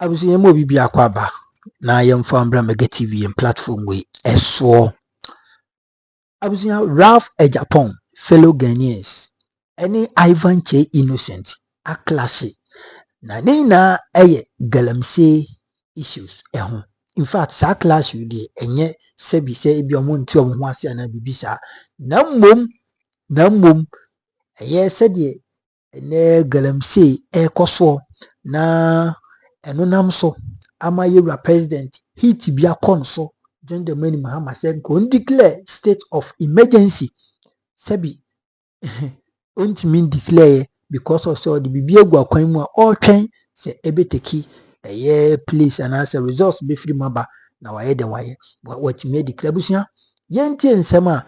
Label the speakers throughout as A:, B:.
A: was in a movie be aquaba. Now I am from Mega TV and platform way so I was in Ralph Agyapong, fellow Ghanaians. Any Ivan Che innocent, a clashy. Na nina Galamsey issues. In fact, sa clash you de enye sebi se ebi omo nti omo ho ase na bibisa. Na mmom said de ene Galamsey ekoso na eno nam so ama yewra president hit bia kon so John the many Mahama said go declare state of emergency sebi ontimi declare because of so the bibia gu akwan mu a all twen se ebeteki place and as a results be free maba na waye den waye what made declare busia yentie nsem a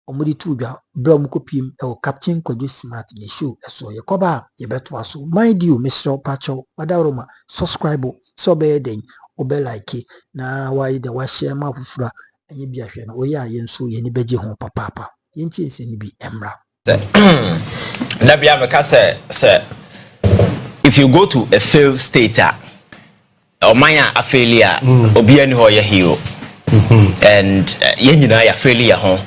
A: omudi tu dwa bra mu kopiem e captain Kojo Smart the show so ye koba ye beto aso mind you Mr. Pacho wadaroma subscribe so be den obe like na waye den wa share ma fufura enye bia hwe na oye aye nso ye ni beje ho papa yentie nsem ni bi emra
B: na bia meka say if you go to a failed state or maya a failure obi ani ho ye hero and ye nyina ya failure ho.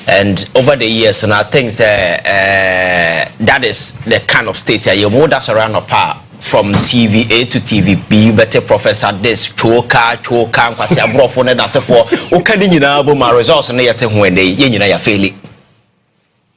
B: And over the years, and I think that is the kind of state you move that around apart from TV A to TV B. You better professor this choka, kwasi abrofo na that's for. Okadi nyina bo my results na yete ho ene ye nyina ya fail.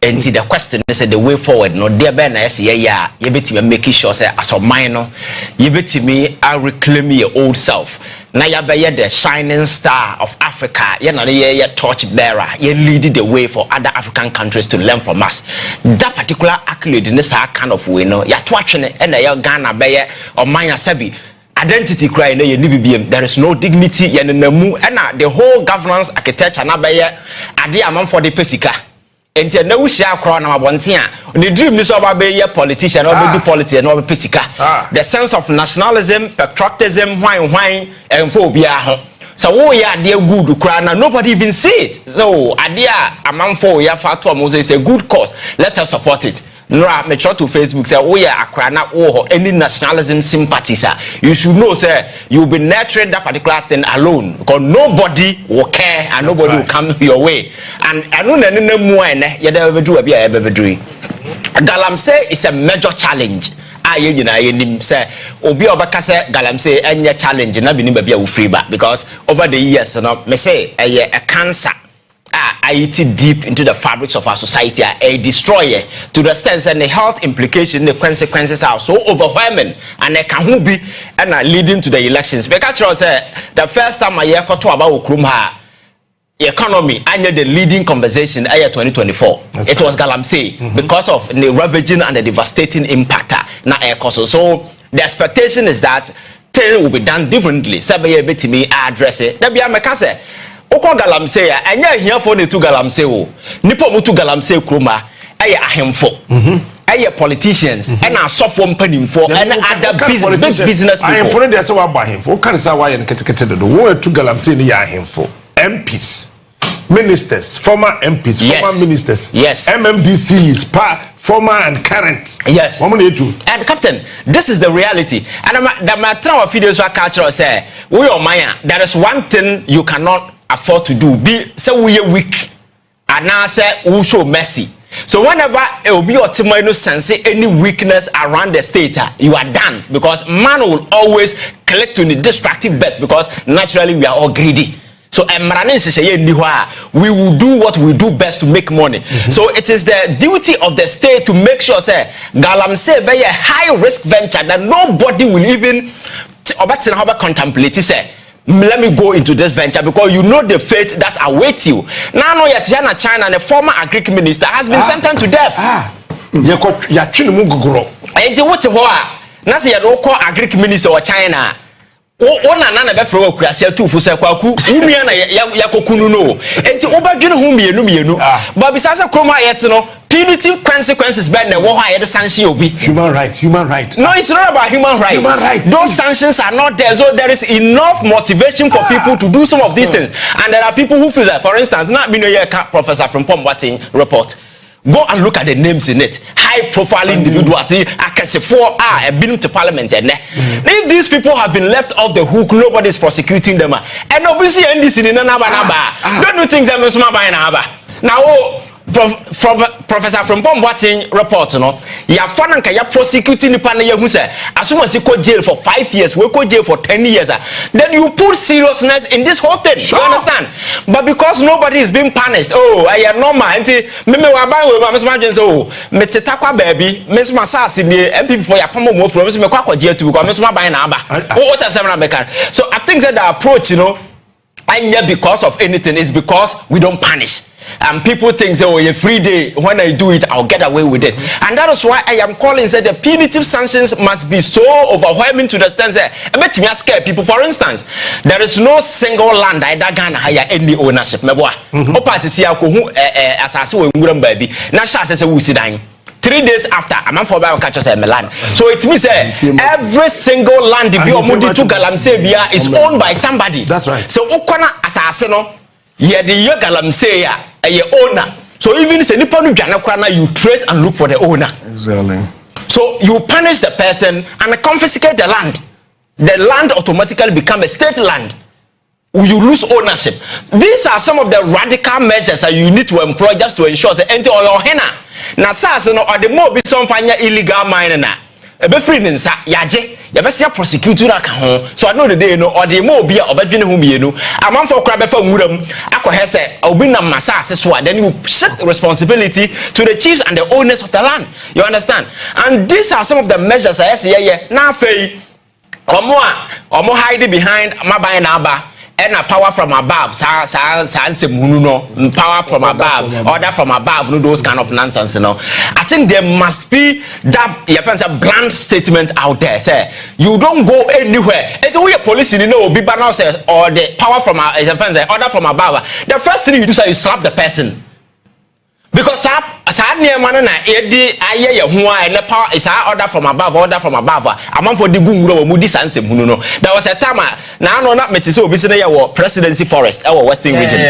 B: And the question is the way forward. No, there be na yes yeah. You betimi make sure say as a minor, you betimi I reclaim your old self. Now you be the shining star of Africa. You know you torch bearer. You lead the way for other African countries to learn from us. That particular accolade in this kind of way, no, you're watching it, and you Ghana be or Maya Sebi. Identity cry no you BBM. There is no dignity. And the whole governance architecture na be ade amam for the pesika. And you know, share crown number one thing. The dream is about being a politician or be politics and or pesika. The sense of nationalism, patriotism, wine, and phobia. So, we are dear good crown, and nobody even see it. So, idea among four year factor Moses is a good cause. Let us support it. No, make sure to Facebook say, we are a crown or any nationalism sympathizer. You should know, sir, you'll be nurturing that particular thing alone because nobody will care and nobody will come your way. And I don't know more than you ever do. Galamsey is a major challenge. I say obi obaka say Galamsey any challenge na bi be free back because over the years no me say a cancer it deep into the fabrics of our society, a destroyer to the extent and the health implication, the consequences are so overwhelming and they can be and leading to the elections. Because the first time I hear about Ukrumha economy, I the leading conversation year 2024. It was Galamsey because of the ravaging and the devastating impact na so the expectation is that things will be done differently. Sabe beti me address it. That be a mekase. Oko Galamsey anya hia for ne tu Galamsey o. Nipo mu tu Galamsey kroma eye ahemfo. Eye politicians and asofo mpanimfo and other big business people. I am for dey say wa ba ahemfo. O kan say wa ye ketekete do. Wo tu Galamsey ne ya ahemfo. MPs, ministers, former MPs, former ministers, yes, MMDCs, former and current, yes. And Captain, this is the reality. And the matter of videos are cultural say, we are Maya. There is one thing you cannot afford to do. Be so we are weak, and now say we show mercy. So whenever it will be your team sense any weakness around the state, you are done because man will always collect to the destructive best because naturally we are all greedy. So we will do what we do best to make money. So it is the duty of the state to make sure say Galamsey be a high risk venture that nobody will even contemplate. Say, let me go into this venture because you know the fate that awaits you. Now China and the former agric minister has been sentenced to death. And what now say you agric minister or China. Ona na be fro akuase atufu se kwaku umia na yakokunu no enti obadwene hu mienu but bisasa kroma yet no punitive consequences by the war higher sanction obi human right no, it's not about human right. Those sanctions are not there, so there is enough motivation for people to do some of these things. And there are people who feel that, for instance, not me no Professor from Pombating report Go and look at the names in it. High profile individuals, Akasefo are been to parliament. And if these people have been left off the hook, nobody is prosecuting them. And obviously, this in don't do things that are smart by now. Professor from Bombatin report, ya fananka ya prosecuting the panel who say as soon as you go jail for 5 years, we go jail for 10 years, then you put seriousness in this whole thing. Sure. You understand? But because nobody is being punished, oh, I am normal. Me wabai we Miss Margins, oh, me tetakwa baby, Miss Masas in the MP for your pomo more from Miss Mekwa jail to because Miss Mabai Naba. What a seven American. So I think that the approach, and because of anything, is because we don't punish. And people think, oh, a free day, when I do it, I'll get away with it. And that is why I am calling, said the punitive sanctions must be so overwhelming to the extent that I bet me scare people. For instance, there is no single land either Ghana hire any ownership. Opa se siya ko hu asase we nguram baby. Na sha se we sidang. 3 days after, a man for by catch us a land. So it means every single land the Biomudi to Galamsey is owned by somebody.
C: That's right.
B: So Okona assassin, yeah, the Galamsey a owner. So even if you trace and look for the owner.
C: Exactly.
B: So you punish the person and confiscate the land. The land automatically becomes a state land. You lose ownership. These are some of the radical measures that you need to employ just to ensure that enter all your henna. Now, SARS, or the more be some fine illegal mining. A be free in sa yaje, ya be sia prosecutor aka ho. So I know the day or the more be obedwene hu mienu. A man for crab fa nwuram akọ say obi na masa so then you shift responsibility to the chiefs and the owners of the land. You understand? And these are some of the measures I say na fei omo hide behind maban na aba. And a power from above, power from above, order from above, those kind of nonsense, I think there must be that bland statement out there. Say you don't go anywhere. It's we a police, be banned or the power from order from above. The first thing you do is you slap the person. Because near man na edi aye and the power is order from above, a man for the gungro mudi sanse muno. There was a time now no not metisi obi se na presidency forest our western region.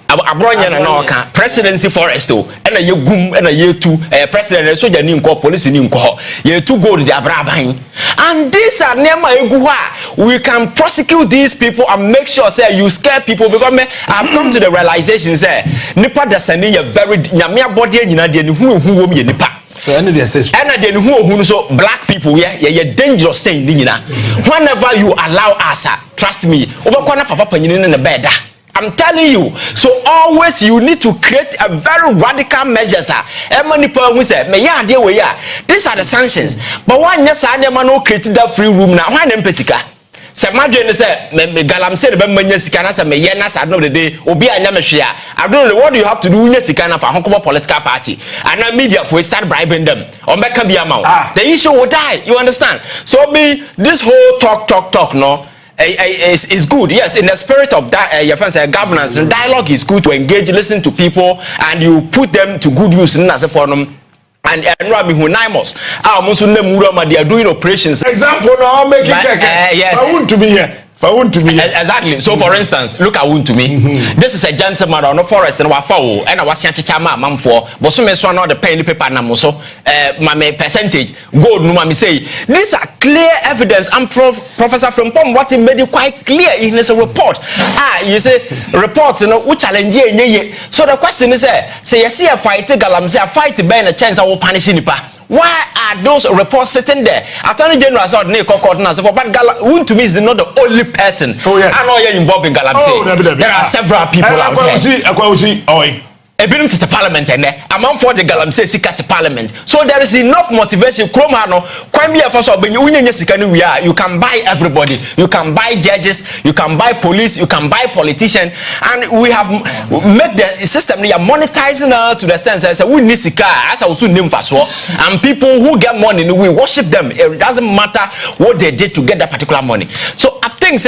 B: Abronya na no ka presidency forest o na ye gum na ye tu president so jani nko police ni nko ye tu gold the abraban. And these are nema egu ha we can prosecute these people and make sure say you scare people because I have come to the realization say nipa dasani ye very nyame body nyina de ni hu wom ye nipa. And then who so black people yeah dangerous thing whenever you allow us trust me obakwana papa panyini in the bed. I'm telling you. So always you need to create a very radical measures. Many people will say, these are the sanctions. But one yes, I no create that free room now. Why them pesika? Say my journey say me Galamsey the manya sikana say me yenas at the end of the day obi anya me hwea. I don't know what do you have to do with sikana for Honkomo political party. And now media for start bribing them. On back can be amount. The issue will die. You understand? So me this whole talk no. Is good, yes, in the spirit of that governance and dialogue is good to engage, listen to people, and you put them to good use in as a forum. And Rabbi Hunimos, they are doing operations.
C: Example, now I'll make it. Yes, I want to be here.
B: Exactly. So, for instance, look at Wontumi. This is a gentleman on the forest and Wafao, and I was Chama man for, but some men not the penny paper namoso, my percentage, gold, no, mammy say. These are clear evidence, and Professor from Pom, what he made it quite clear in his report. You say, reports, which challenge ye. So the question is, say, you see a fight, Galamsey, a fight to bear a chance, I will punish Nipa. Why are those reports sitting there? Attorney General said, but Wontumi is not the only person.
C: Oh, yes.
B: I know you're involved in Galamsey. There are several people out there. Ebinim to the parliament and a man for the Galamsey sika to parliament. So there is enough motivation. You can buy everybody. You can buy judges. You can buy police. You can buy politicians. And we have made the system monetizing to the extent that we need sika as I also name for so. And people who get money, we worship them. It doesn't matter what they did to get that particular money. So I think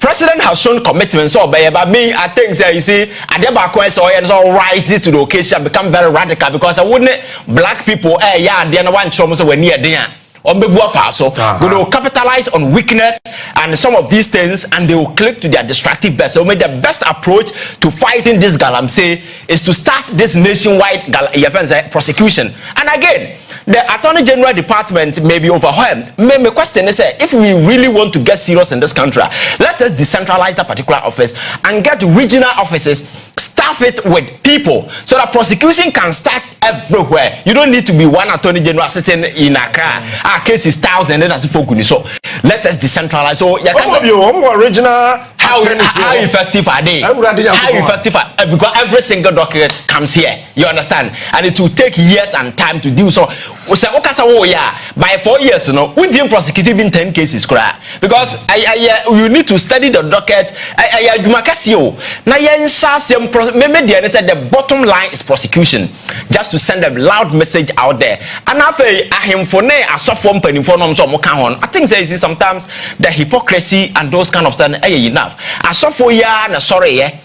B: President has shown commitment. So by me, I think you see, Agyapong so rise to the occasion, become very radical because I wouldn't black people. They are one chum so we're near there. Going to capitalize on weakness and some of these things, and they will click to their destructive best. So the best approach to fighting this Galamsey is to start this nationwide prosecution. And again, the Attorney General Department may be overwhelmed. My question is, if we really want to get serious in this country, let us decentralize that particular office and get regional offices, staff it with people so that prosecution can start everywhere. You don't need to be one Attorney General sitting in Accra. Our case is 1,000 and that's focus. So let us decentralize. So
C: original.
B: How effective are they? How effective are they? Because every single document comes here. You understand? And it will take years and time to do so. By 4 years, we didn't prosecute even 10 cases. Because you need to study the docket. The bottom line is prosecution. Just to send a loud message out there. And I think there is sometimes the hypocrisy and those kind of stuff enough. Asofo ya na sorry ye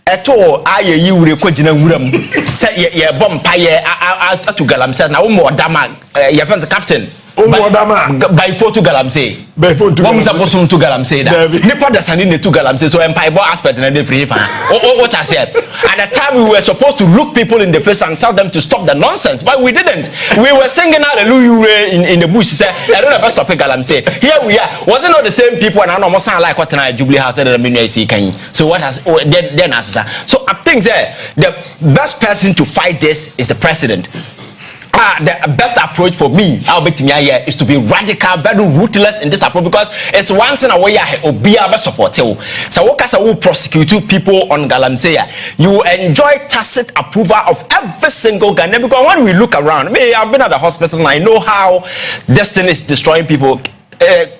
B: eto aye yi wure kwagina wuram say ye bompa ye atu Galamsey na wo mo dama ye fence captain by photo Galamsey by photo one supposed to Galamsey that nipa da sani ne to Galamsey so empire aspect na dey free fan what I said at the time we were supposed to look people in the face and tell them to stop the nonsense, but we didn't. We were singing hallelujah in the bush. She said I don't ever stop Galamsey. Here we are. Was it not the same people and I know sound like what I Jubilee House said so what has then answer. So I think that the best person to fight this is the president. The best approach for me, is to be radical, very ruthless in this approach, because it's one thing away Obiaba support. So Wakasa will prosecute people on Galamsey. You enjoy tacit approval of every single Ghanaian, because when we look around, I've been at the hospital and I know how destiny is destroying people.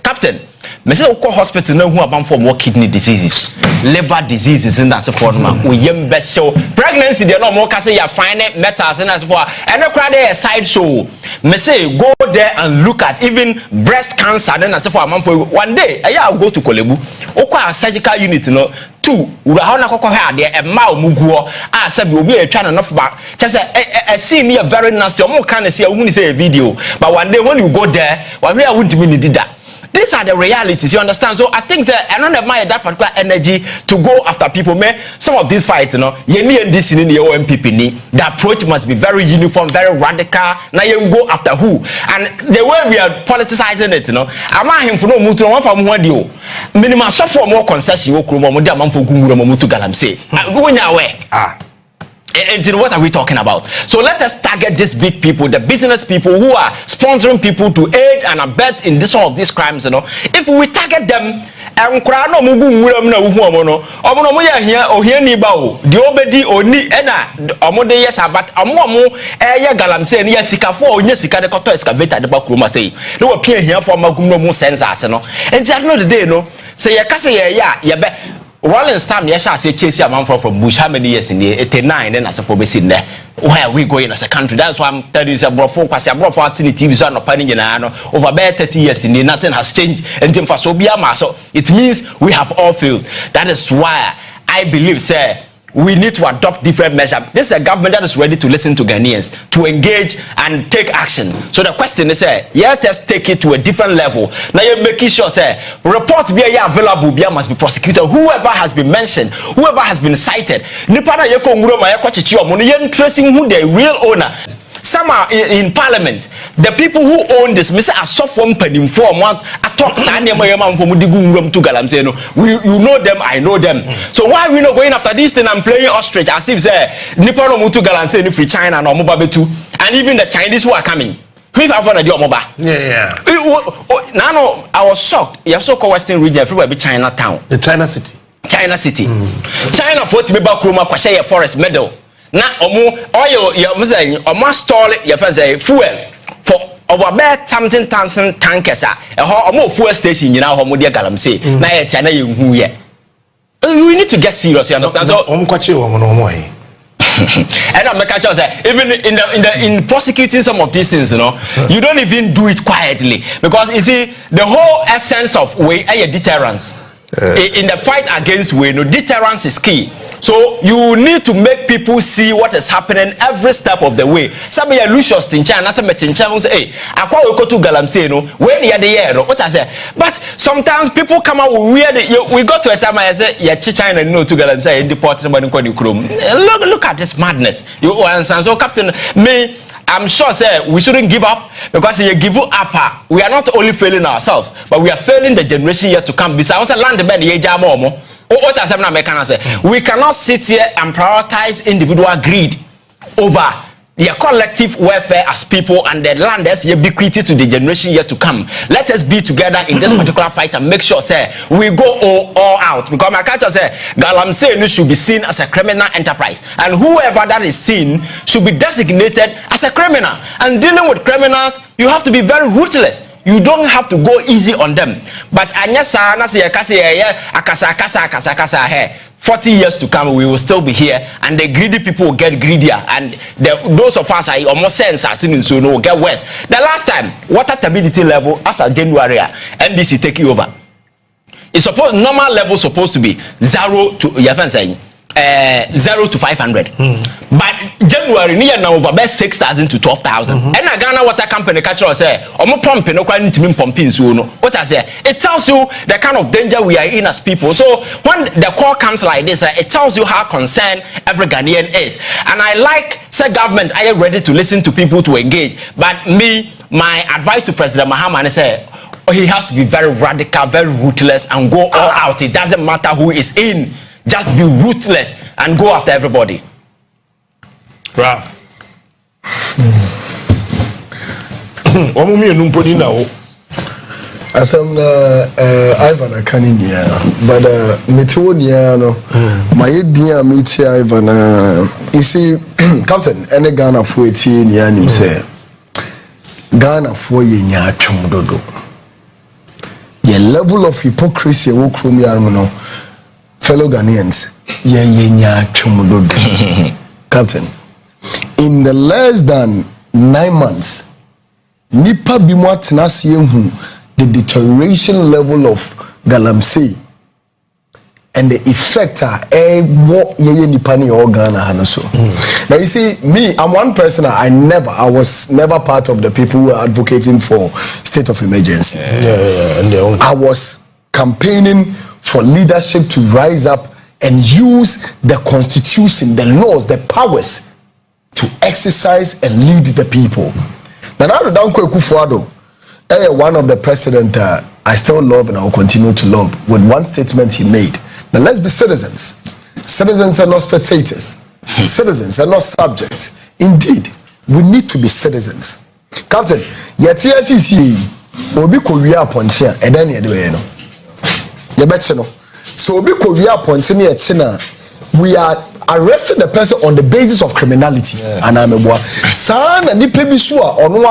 B: Captain, me say go hospital now who about for more kidney diseases, liver diseases in that support man. We best show pregnancy they no more can say you find it metals in that support. And no crowd there side show. Me say go there and look at even breast cancer then as for for one day. I'll go to Kolebu. Okwa surgical unit no. Two, we are not going to there a mouth muguo. I said we will be trying enough back. Just a scene here very nasty. I'm kind of see I won't say a video, but one day when you go there, what we are going to be did that. These are the realities, you understand? So I think that I don't admire that particular energy to go after people. Some of these fights, you need this in the OMPP. The approach must be very uniform, very radical. Now you go after who? And the way we are politicizing it, I'm not him for no mutu one from one deal. Minimum suffer more concession. You come on, for Gumutu Galamsey. Going away. And what are we talking about? So let us target these big people, the business people who are sponsoring people to aid and abet in some of these crimes. If we target them, the obedi oni ena omode yes abat amomo Galamsey and yes sikafo onye sika de koto excavator de bakroma say no wa pia hia for magumno mu sensors no. And at the end of the day say ya kase ya be Rolling Stam, yes, I say chase a man from Bush. How many years in the 89? Then I said for basing there. Where are we going as a country? That's why I'm telling you, I brought for TV so no planning over about 30 years in the nothing has changed. And for so it means we have all failed. That is why I believe, sir, we need to adopt different measures. This is a government that is ready to listen to Ghanaians, to engage and take action. So the question is, let us take it to a different level. Now you're making sure, reports be available, must be prosecuted. Whoever has been mentioned, whoever has been cited, tracing who the real owner. Some are in parliament. The people who own this, Mr. Asofom Penim form one talk to Galamsey. You know them, I know them. So why are we not going after this thing and playing ostrich as if say Nippon Mutu Galamsey free China and Omobabe too, and even the Chinese who are coming. Now I was shocked. You so-called Western region, everywhere be Chinatown.
C: The China City.
B: China City. China for to be back room a forest medal. Now, oil, you're saying, or must store your fuel for over about something thousand tankers. A more fuel station, you know, how Modia Galamsey. Now, it's an who yet. We need to get serious, you understand? So, and I'm even in prosecuting some of these things, you don't even do it quietly, because you see, the whole essence of way deterrence. In the fight against way, deterrence is key. So you need to make people see what is happening every step of the way. Some of you Lucius Tinchan, some of Tinchan say, "I quite go to Galamsey, no, when you're there, what I say." But sometimes people come out with weird. We got to a time I say, "Yeah, China no to Galamsey in the port, nobody can you chrome." Look at this madness. You understand? So, Captain, me. I'm sure say we shouldn't give up, because if you give up, we are not only failing ourselves, but we are failing the generation yet to come. Besides, land ben ye jamomo. What I say, we cannot sit here and prioritize individual greed over their collective welfare as people and the land as ye bequeathed to the generation yet to come. Let us be together in this particular fight and make sure say we go all out, because my culture say Galamsey should be seen as a criminal enterprise, and whoever that is seen should be designated as a criminal. And dealing with criminals, you have to be very ruthless. You don't have to go easy on them. But anyasa na se akasa here. 40 years to come, we will still be here, and the greedy people will get greedier, and those of us are almost sense as in so will get worse. The last time, water stability level as of January, NBC taking over. It's supposed normal level supposed to be 0 to 0 to 500. But January near now over best 6,000 to 12,000. And a Ghana water company catch us say, "Omo pumping no kwani ntimi pumping so no." What I say, it tells you the kind of danger we are in as people. So when the call comes like this, it tells you how concerned every Ghanaian is. And I like say government are you ready to listen to people to engage. But my advice to President Mahama is say, he has to be very radical, very ruthless, and go all out. It doesn't matter who is in. Just be ruthless and go after everybody.
C: Ralph. Omumi numpodi na ho.
D: Asam Ivan akaninia, but Meteonia no. My idea meet Ivan. You see, Captain, any Ghana for 18 years, you say Ghana for ye nya chumudodo. Ye level of hypocrisy wo krom yarmo. Fellow Ghanaians, Captain, in the less than 9 months, nipa bimwa tinasi yehu the deterioration level of Galamsey and the effect what ye nipa ni Ghana hanaso. Now you see, me, I'm one person. I was never part of the people who are advocating for state of emergency. I was campaigning for leadership to rise up and use the constitution, the laws, the powers to exercise and lead the people. Now, one of the president I still love and I will continue to love, with one statement he made. Now, let's be citizens. Citizens are not spectators. Citizens are not subjects. Indeed, we need to be citizens. Captain, yet yes, obi korea upon here and then so we are arresting the person on the basis of criminality. And I'm a son and nipebisua or no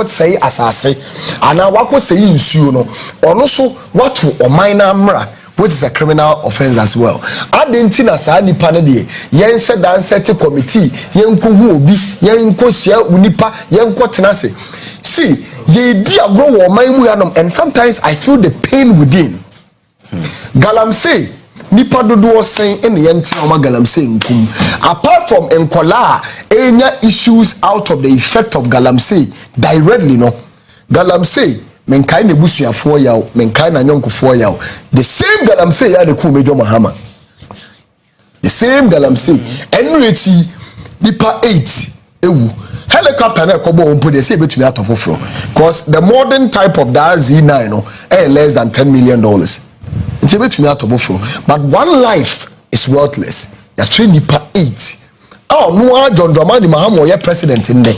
D: say asase and I wako say insuno or also what or minor mra, which is a criminal offense as well. I didn't see as any panel yen said that set committee yen kuhubi yen kosia unipa yen tenase. See, ye dear grow or my and sometimes I feel the pain within. Galamsey nipa dodo saying in the enti oma Galamsey nkum. Apart from enkola enya issues out of the effect of Galamsey directly no. Galamsey menkai ne busuafo yaw menkai na nyonkofo yaw. The same Galamsey ya de ku Major Mahama. The same Galamsey enreti nipa 8 ewu. Helicopter na kobo ompo dey say betumi atofofro because the modern type of that Z9 no less than $10 million. But one life is worthless. You're trained nipa 8. Oh, no, John Dramani Mahamo, your president in there.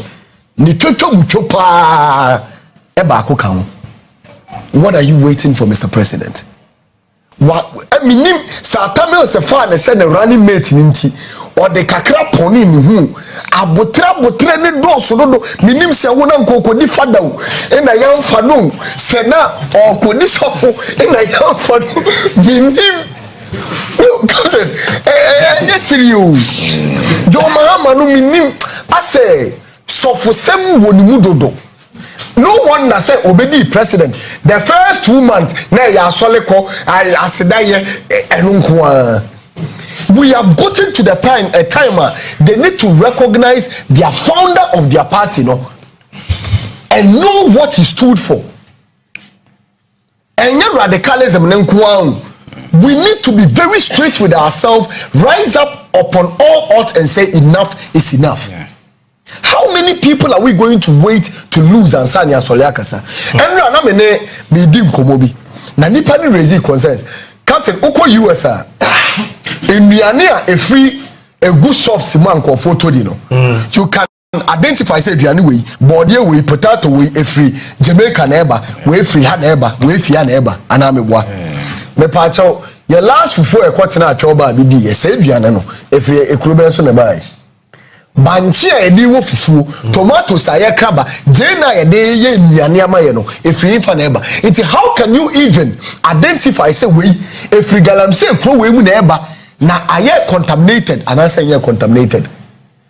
D: What are you waiting for, Mr. President? What I mean, Satame was a fan and send a running mate ninti or the kakra pony who abotra ne do so do minim se wona nkoko di fada e na yan fanu sena or ko di sofo e na yan fanu minim yes you jo mahama no minim ase sofo sem woni mudodo. No wonder say obedi president the first 2 months na ya soleko asidaye enunko we have gotten to the time they need to recognize their founder of their party, no, and know what he stood for. And your radicalism, we need to be very straight with ourselves, rise up upon all odds and say enough is enough. Yeah. How many people are we going to wait to lose and Sanya Soliakasa? And na mene me dim komobi. Na nipa ni raise concerns. Captain Oko USA. In Miania a free a good shop simanko photo dino. You can identify say way, body way, potato way, a free Jamaican neighbor, way free hand neighbor, way fia neighbor, and I'm a boy. Me pacho your last before a quarter na choba bidi a say no if a crubenso nebai. Banchia edi wo fufu tomatoes aye kraba jena ye de ye nnuane ye no efiri fa na eba. It's how can you even identify say we efiri Galamsey kro we mu na eba na aye contaminated and answer ye contaminated.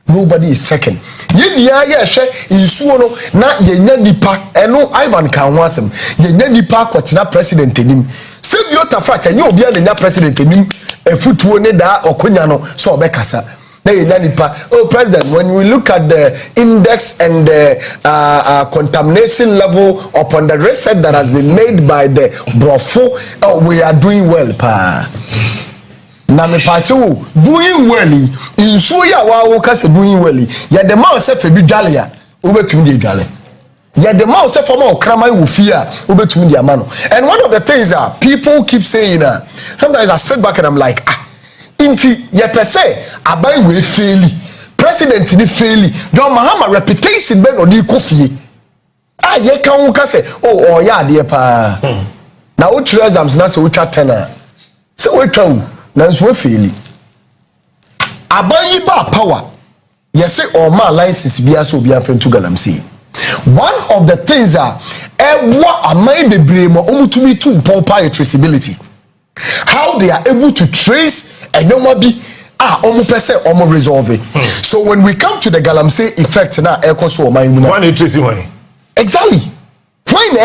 D: Nobody is checking. Ye nia ye hwe insuo no na ye nya nipa eno Ivan kan ho asem ye nya nipa kwatena president enim se biota fracha nye obi a nya president enim efutuo ne da okonya no so obekasa. Oh, President, when we look at the index and the contamination level upon the research that has been made by the Brofo, we are doing well, pa. Na me pacho doing well. In so ya wa kase doing well. Ya the man say febi dwale ya, obetumi de dwale. Ya the man say former okraman wo fia, obetumi de amano. And one of the things that people keep saying, sometimes I sit back and I'm like, inti ye pese aban we faili president ni faili don mahama reputation be no di kofie ye kan wo ka se o ya de pa na o three exams na se o twa 10 se o twa wo na nso we faili aban yi ba power ye se o ma license bia so bia fa ntu Galamsey. One of the things are what amai bebre mo omutumi tu pompa traceability. How they are able to trace and be almost resolve it. So when we come to the Galamsey effect now,
C: one tracing one.
D: Exactly. When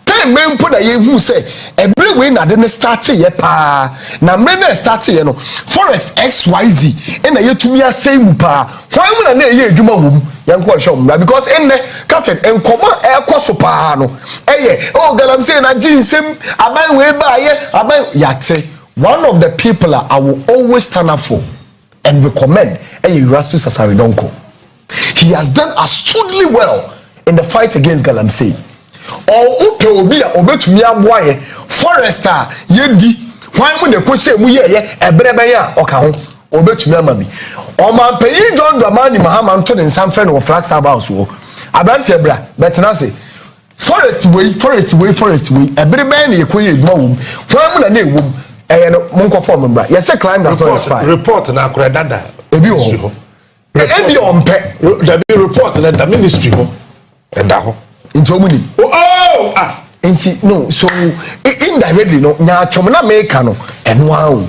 D: time men put a who say every way na didn't start here pa na men start here no forest XYZ and a to me a same pa why would na ye adwuma wom yanko show because in the captain and common air coso pa no oh Galamsey na jinsem aban we ba ye aban yate. One of the people I will always stand up for and recommend Erastu Sasaridonko. He has done astutely well in the fight against Galamsey. Or upe obi a obetumi aboaye forester yedi hwan mu de kose mu ye ebrebe ya oka ho obetumi amabi o man pay John Dramani Mahama nto ne nsamfre no Flagstaff House wo abante ebra betina say forest way ebrebe na yekoye eduma wo hwan mu na na ewom no monko form mbra ye say crime does not expire
C: report na akura dada
D: ebi ho ebi ompe
C: da be report na da ministry ho eda ho
D: Intomuni. No, so indirectly, no, na chomna meka no, and wow.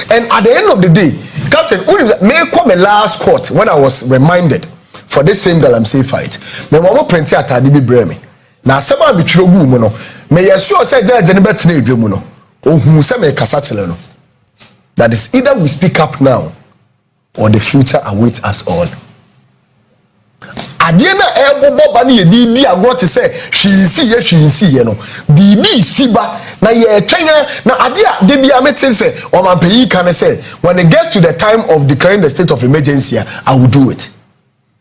D: And at the end of the day, Captain, may come a last court when I was reminded for this same Galamsey fight. Me mama prenti atade bi breme. Na sema bi twiro gu mu no, me yeso say judge ne betene edwemu no. Ohun se me kasa chele no. That is either we speak up now or the future awaits us all. Adiena ebobo ba na yedi agro te say hwinsi ye no bibi siba na ye twenya na adea de bia metin say o man peyi kan say when it gets to the time of declaring the state of emergency I will do it.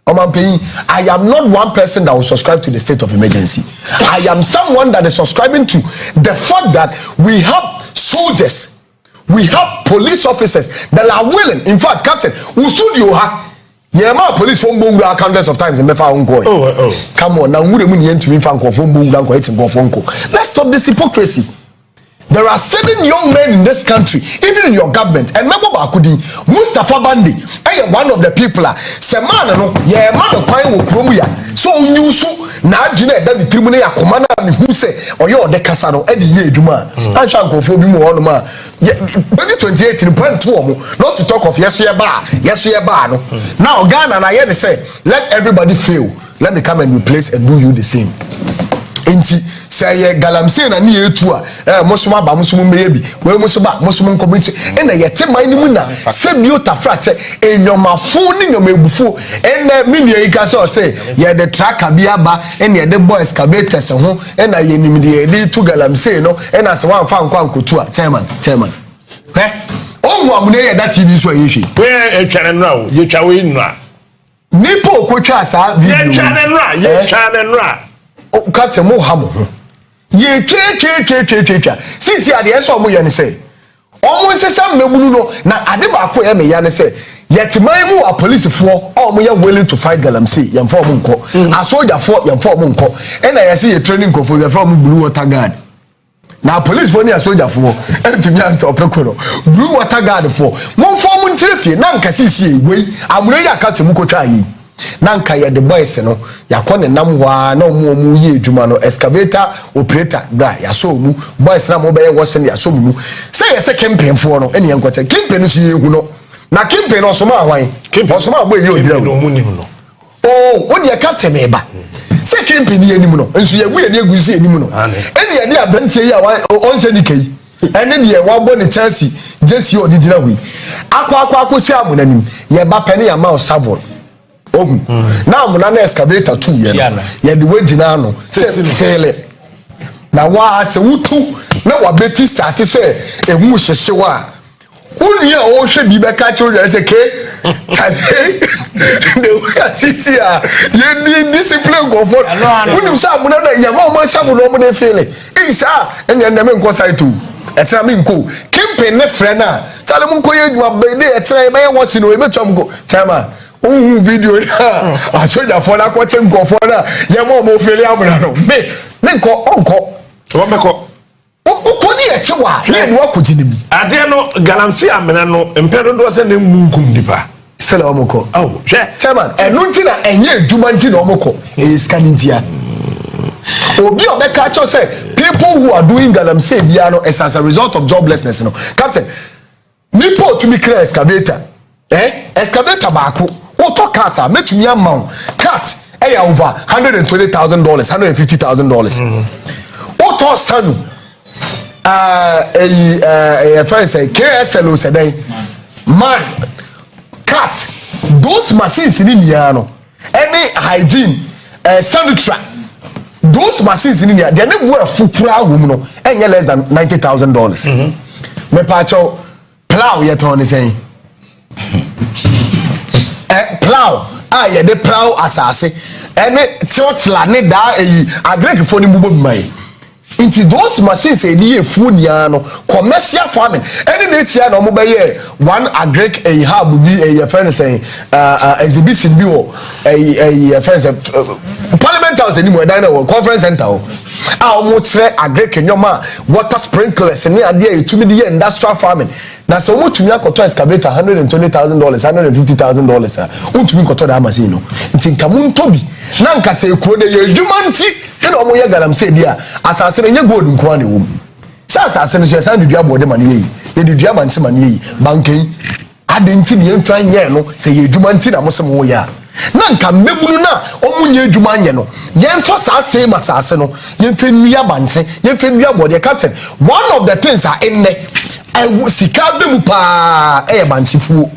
D: O man peyi, I am not one person that will subscribe to the state of emergency. I am someone that is subscribing to the fact that we have soldiers, we have police officers that are willing, in fact Captain who stood you yeah, my police phone boom countless of times and me found going. Come on, now we need to be found for phone boom. Let's stop this hypocrisy. There are certain young men in this country, even in your government, and remember Bakudi, Mustafa Bandi, one of the people, Semana, no, yeah, man, acquiring Kromia. So you so now, Gina, that the tribunal commander who say, or you're the Casano, Eddie Duma, I shall go for me more. 2028 in point 2, not to talk of yes, bar. Now, Ghana and I say, let everybody fail. Let me come and replace and do you the same. Inti say ye Galamsey na ni etu a mo so ba mo so mo meye bi we mo so ba mo so mo nko bi na ye te man ni mu na se bi otafra che enyomafo ni nyomebufu ene minua yi ka say ye the tracker bi aba ene ye the boys excavators ho na ye nim de ye to Galamsey no na se wan fa nko ankotu a chairman ohu amune ye that TV so yehwe
C: we tware no ye twa we nwa
D: nipo okotwa sa video
C: ye tware no
D: o kate mo ha mo ho ye twa sisi ade eso mo ye ne say omo nsesa mmebunu no na ade ba ko ye me ya ne say yetiman mu a police fo o mo ye willing to fight Galamsey ye mfa mo nko a soldier fo ye mfa mo nko na ye say ye training ko fo ye from blue water guard na police fo ni a soldier fo to me as stop ko blue water guard fo mo fo mo ntrefie na nka sisi wei amure ya kate mu ko twa yi na nka ye the boys no yakone nam hwa na omu ye adwuma no excavator operator bra ya so mu boys na mo be ye wose ya so mu say ye se campaign fo no ene enkoche campaign so ye hu no na campaign no so ma hwan so ma boy ye odira no mu nim no oh odi e captain me ba say campaign ye nim no enso ye gu ye egu si enim no ene ye de abantie ya on che ni kai ene de ye wa bo ne Chelsea jesi odi dira hu akwa si amunanim ye ba pene ya ma savol now muna na excavator 2 ye the way jina no say fele na wa se wutu na wa beti start say emu hyehye wa uni a o hwe bi be ka chiro say ke the way sisi a ye di discipline go for uni say muna na ye ma shabu no mo dey fele isa ene me nko site tu etra me nko kimpe ne frɛ na tale mo nko ye dwuma be dey etra me ye won no e betwam go chairman video a soldier for na ko ten go for na ye mo fele amuna no me nko onko
C: wo meko
D: o ni e chewa ye no akogini bi
C: ade no Galamsey amena no empedo do se na munkum dipa
D: sele omoko
C: oh hwe
D: chairman enu nti na enye adwuma nti na omoko e scanning tia obi obeka cho say people who are doing Galamsey bia no as a result of joblessness no captain nipo to be clear excavator excavator baako auto cat metumi amount cat over $120,000 $150,000 auto sanu friend say KSLO said man cat those machines in India no any hygiene sanitary those machines in India they never wear futura woman no any less than $90,000 me pacho plow yet on saying plow ye de plow asase ene totla ne da agrek fo ni bubo mai into those machines e die fu nia no commercial farming ene de tia no mo be ye one agrek hub bi friend say exhibition bi o friend say parliament house ni mo da na conference center o mo tre agrek nyoma water sprinklers ni ade e tumi de industrial farming na so mo tumi akoto excavator $120,000 $150,000 untumi koto da machine no nti nkamu ntobi na nkase ekuro de ye dwuma nti na omo ye Galamsey dia asase nye gold nkwa ne wom sa asase no so san dudua bode mane yi ye dudua ba nti mane yi bankai ade nti ne yemfa nye no se ye dwuma nti na mo se mo ya na nka mmebunu na omo nye dwuma nye no yemfa sa se masase no yemfa nua banche yemfa nua bode captain one of the things are in there sika be mu pa banchifu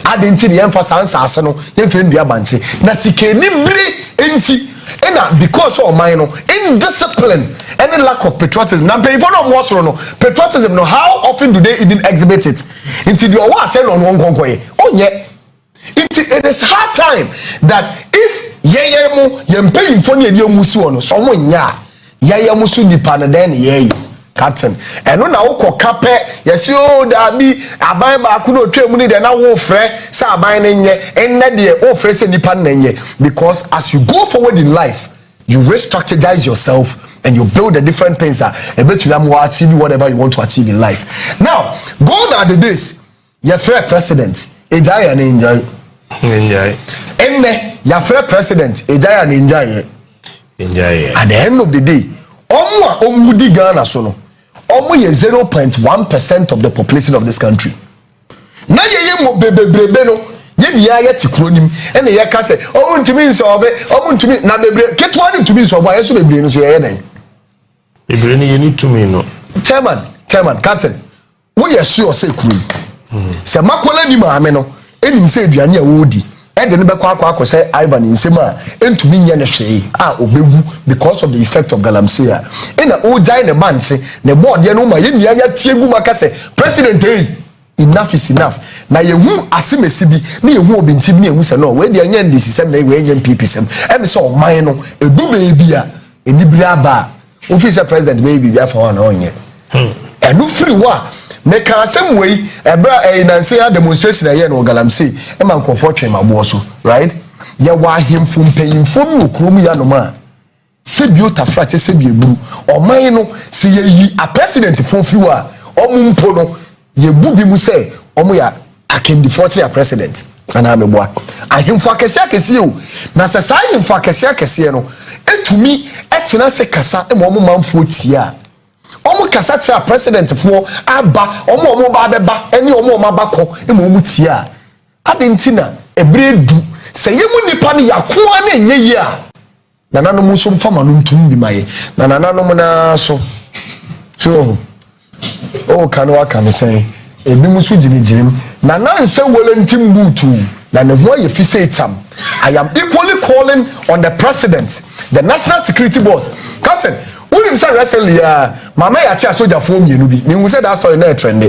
D: adenti ne yemfa sansase no yemfa ndua banche na sika ni biri enti ena because of mine no indiscipline any lack of patriotism na pay for no more so no patriotism no how often do they even exhibit it into the owa say no nkonkoye onye it is hard time that if yeyemu yempa info ne edi omusu no so mo nya yeyemu su dipa na den yeyi captain eno na wo kape yesi o da bi aban ba ku no twemu ni de na wo frɛ sa aban ne nye enne de wo frɛ se nipa na nye because as you go forward in life you re-strategize yourself and you build the different things that eventually am achieve whatever you want to achieve in life. Now gone are the days your fair president ejaya and enjoy enne your fair president ejaya and enjoy at the end of the day omo omudi Ghana so no omo ye 0.1% of the population of this country na ye mo bebebrebe no Ye ya yet kronim and ye ka say o ntumi nsolve o ntumi na bebre ketwa ni ntumi nsolve ayeso bebre no so ye nan
C: bebre ni ye ni tumi no chairman captain wo ye sure say kru se makola ni maame no enim say aduane a wo di e de ne be kwa say Ivan nsem a entumi nye ne hwee a obegu because of the effect of Galamsey a na o jai ne banche ne board ye no ma ye nia ya tiegu maka say president enough is enough na yehu asemesi bi na yehu obintim na yehu se no we de anya ndisi sem na we anya pp sem e be so man no edu beebi a enibira ba officer president maybe bi afa na onye enu free wa me ka asem we ebra nansi a demonstration aye no Galamsey e man kofo twen mabo so right ye wa himfo mpanyimfo mi okrom ya no ma se bi otafra se bi eburu o man no se ye a president fofi wa omumpo no ye bubi mu say omo ya akendi forty a president ana meboa ahemfo akese o na se sai ahemfo akese no etumi etena se kasa e mo manfo tia omo kasa tra president fo aba omo ba beba eni omo mabakọ e mo tia adentina ebredu se yemu nipa ne yakoa na enye yi a nananom nso mfama no ntum bi maye na nananom na so oh kanwa kan say ebi musu jinijirim na nanse volantim butu na ne ho ye fise cham. I am equally calling on the president, the national security boss. Captain, who say recently mama ya tia soldier form yenu bi. Me say that story na trend.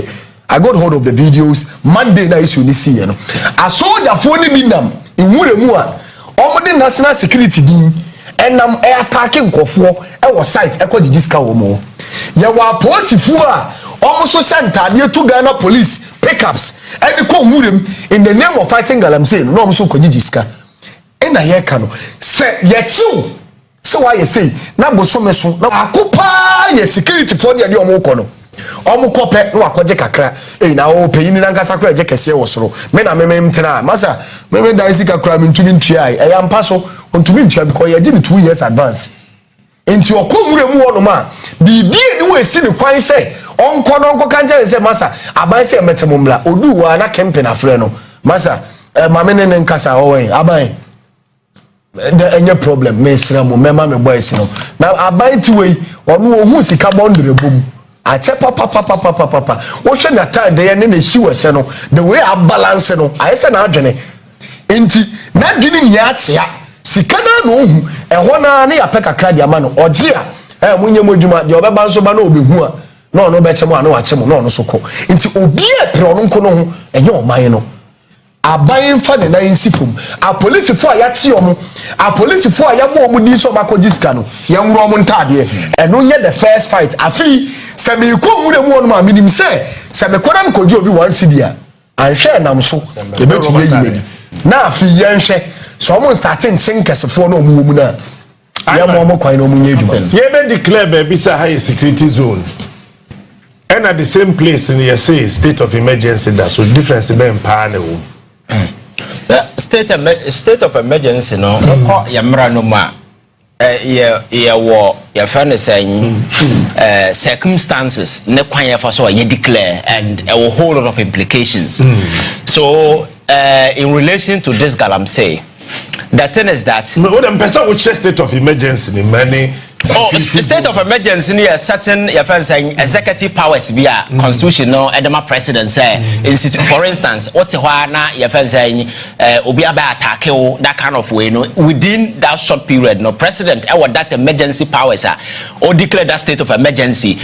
C: I got hold of the videos Monday na issue ni see no. A soldier form ni bi nam inwure mu a omo de national security din enam attacking nkofo e wo site e ko jijiska wo mo. Ye wa posifu a almost Santania to Ghana police pickups and the Komurem in the name of fighting Galamsey, no so Kojiska. And I hear Kano say yet so. So why you say na bosomeso na akupa ye security for the omokono. Omokope no akoje kakra e na o peyin na nkasa kra je kese wosoro me na memem tena masa memem dan sika kra me ntumi ntua e ya mpa so ntumi ntua because ye give 2 years advance. Enti okomure mu wono ma bibie ni we si ni kwan se onko no onko kanje se masa aban se metemumla odu wa na campaign afre no masa mame ne nkasa owen aban enye problem me sra mu mema me boys no na aban ti we onu ohu sika bondre bom ache papa wo hwe na time de ne hyi wo se no the way a balance no ayese na adwene enti na dwene ni atia sika na no ohu ehwo na ne ya peka kradi ama no oje a munye modwuma de obeba nso ba na obehu a no no be chemo a no wa chemo no no so ko nti obi e pre ono nko no ho enye oman no aban fa ne na nsifum a police fo a ya tie omo a police fo a ya bo omo di so makoji sika no ya nwuro omo ntade eno nye the first fight afi se me ko nwure mu ono ma minim se me kora me koji obi one city a anhwe nam so e betu ye yimedi na afi ye nhwe so omo starting chinkesefo no omo mu na ya mo kwan no mu nye eduma ye be declare be say high security zone and at the same place in the state of emergency that so difference be empower na wo
B: state of emergency no ko yamra no ma your friend is saying circumstances ne kwan ya for so ye declare and a whole lot of implications. So in relation to this Galamsey, the thing is that
C: what the person would state of emergency in many
B: state of emergency near certain your friend saying executive powers via constitutional edema president say for instance what na your friend saying obi aba attack that kind of way no within that short period no president that emergency powers or declare that state of emergency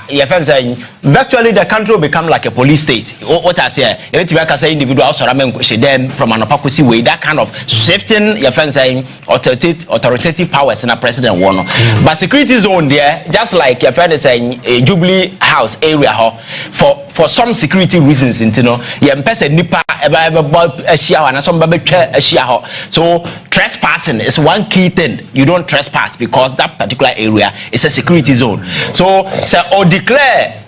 B: your friend saying virtually the country will become like a police state. What I say if you can say individual them from an apocalypse way that kind of shifting your friend saying authoritative powers in a president one. But security zone there, just like your friend is saying, a Jubilee House area, for some security reasons, you know, nipa so trespassing is one key thing. You don't trespass because that particular area is a security zone. So or declare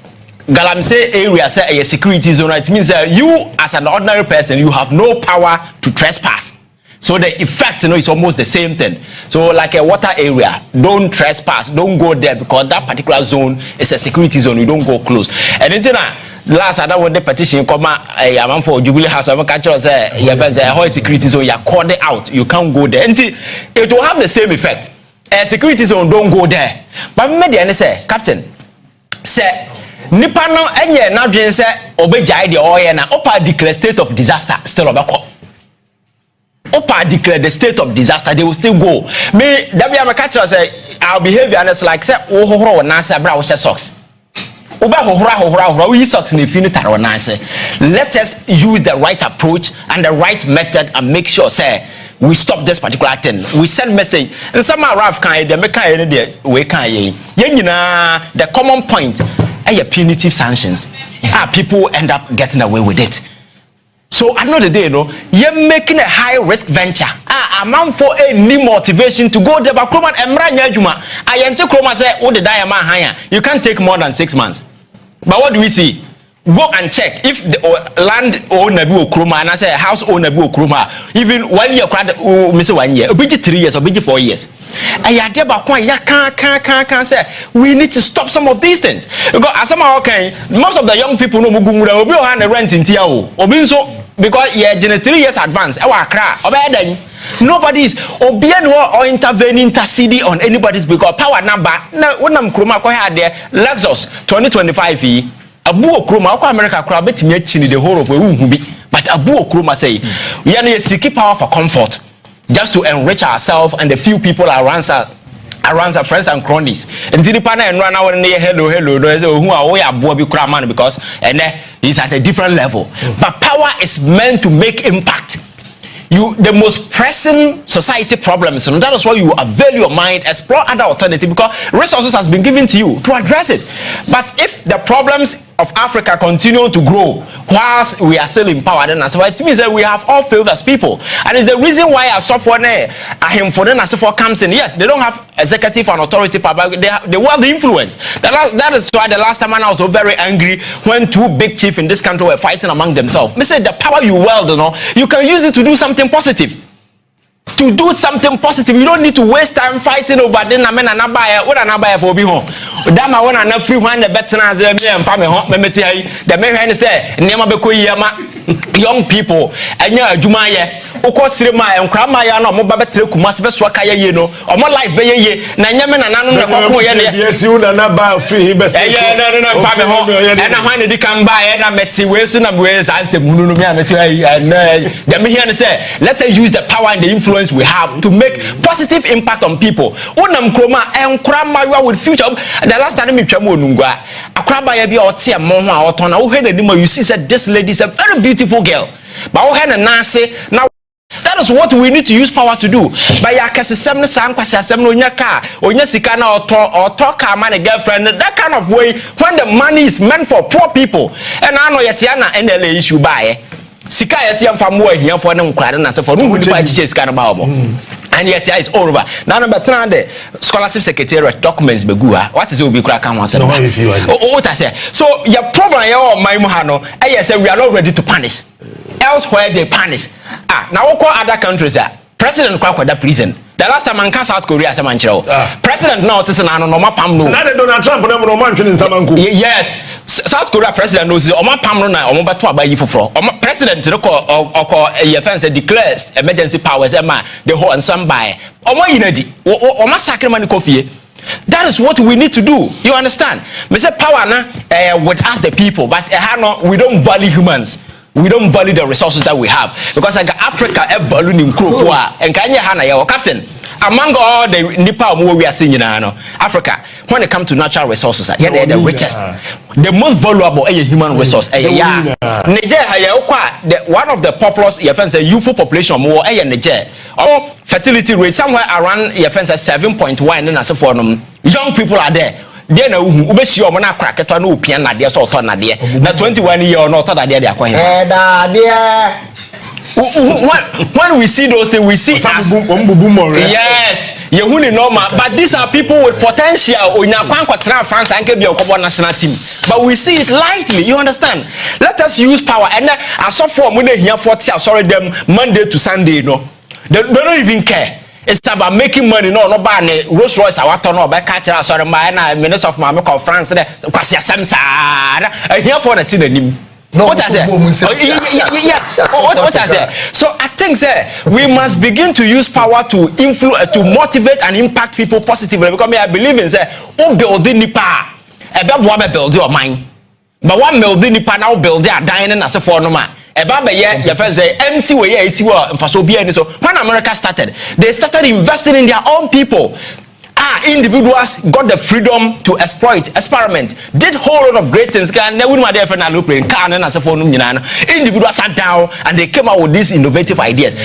B: Galamsey area say a security zone. It means that you, as an ordinary person, you have no power to trespass. So the effect, you know, is almost the same thing. So like a water area, don't trespass, don't go there because that particular zone is a security zone. You don't go close. And then last other one the petition come a man for Jubilee House of catch us your friends how security zone you are called out, you can't go there. And it will have the same effect. A security zone don't go there. But me say, Captain, say nipa no enye na dwen say obejai de oye na opa declare state of disaster still obeko. Opa declare the state of disaster, they will still go. Me that be am catch us say our behavior is like say wo hohoro na say bra wo socks. Let us use the right approach and the right method and make sure say we stop this particular thing. We send message and some Arab kind they make we can the common point are punitive sanctions. People end up getting away with it. So another day, you're making a high risk venture. Amount for any motivation to go there, but Kroma and Mranya Juma. I enter Kroma say, oh, the diamond higher. You can't take more than 6 months. But what do we see? Go and check if the land owner be Kroma and I say house owner be Kroma. Even 1 year, miss 1 year, obiji 3 years, obiji 4 years. I can't say we need to stop some of these things. Because as some okay, most of the young people know Mugunga will be on the rent in Tiao. Obinso because yeah, 3 years advance. Nobody is or intervening, interceding on anybody's because power number. Now, when I'm Kroma had there, Lexus 2025 Abu Okroma, America crowd bet me the whole of a be. But Abu Okroma say, we are seeking power for comfort, just to enrich ourselves and the few people around our friends and cronies. And the partner and run out near hello, who are way above Kraman because and he's at a different level. But power is meant to make impact. The most pressing society problems, and that is why you avail your mind, explore other alternatives because resources has been given to you to address it. But if the problems of Africa continue to grow whilst we are still in power, then that's why it means that we have all failed as people. And it's the reason why our software comes in. Yes, they don't have executive and authority power, but they wield the influence. That is why the last time I was so very angry when 2 big chiefs in this country were fighting among themselves. I said the power you wield, you can use it to do something positive. To do something positive, you don't need to waste time fighting over then I mean an abaya. What an abaya for be home. Damn, I want an free one the better as me and family home. The man say, Nema Beko young people, and you're a Jumaya, Okosima and Kramaya, no more Babetre Kumas Veswakaya, or more life be ye, Nanyaman and Anna.
C: Yes, you and about free, but
B: and I wanted to come by and I met Wilson and Wales. I said, Munumia, and the man say, let us use the power and the influence we have to make positive impact on people. Unam Kroma and Krama with future. The last time we came on Nungwa, a Kraba be or Tia Mona or Tona, who had the name you see said this lady is a very beautiful girl. But who had a Nase now. That is what we need to use power to do. By Yakasi Semna Sankwasha Semno Nyaka, or Yasikana or talk a man a girlfriend, that kind of way when the money is meant for poor people. And I know Yatiana and the issue by Sika Yasiam Famua here for them crying as for who chase kind of and yet it's all over. Now number 3 the scholarship secretariat documents begua. What is it will be crack and once and what I say. So your problem my Mohano, I say we are not ready to punish. Elsewhere they punish. Now all other countries are president kwa that prison. The last time I South Korea as a manchero. President now is an anonoma pamno.
C: Donald Trump no man in Samanku.
B: Yes. South Korea president knows Oma Pamno na Oma Batua by you for president or a declares emergency powers the whole and some by Oma Inedi Oma Sacramani Kofi. That is what we need to do. You understand? Mr. Power with us the people, but we don't value humans. We don't value the resources that we have because like Africa value in and Kenya Hana your captain. Among all the Nipa we are seeing in Africa, when it comes to natural resources, they're the richest, the most valuable human resource. Niger, one of the populous youthful population more Niger. Or fertility rate somewhere around 7.1 and as for them. Young people are there. Then ubesi o na crack to na opia na de so to na de na 21 year or not that they are going when we see those things we see as yes yehuni normal but these are people with potential onya kwankwatra France and be okobo national team but we see it lightly. You understand? Let us use power and as of for money here 40 sorry them Monday to Sunday no they don't even care. it's about making money. No buy ne Rolls Royce awato no be catch us sorry my na minister of my conference there kwasi asem sa here for the thing anim.
C: No,
B: what I say? Yes. What I say? So I think we must begin to use power to influence, to motivate and impact people positively. Because I believe in building nipa, build your mind. But one building nipa now build their dining as a fornoma. Your friends say empty way is for so be any so. When America started, they started investing in their own people. Individuals got the freedom to exploit, experiment, did whole lot of great things. Individuals sat down and they came out with these innovative ideas.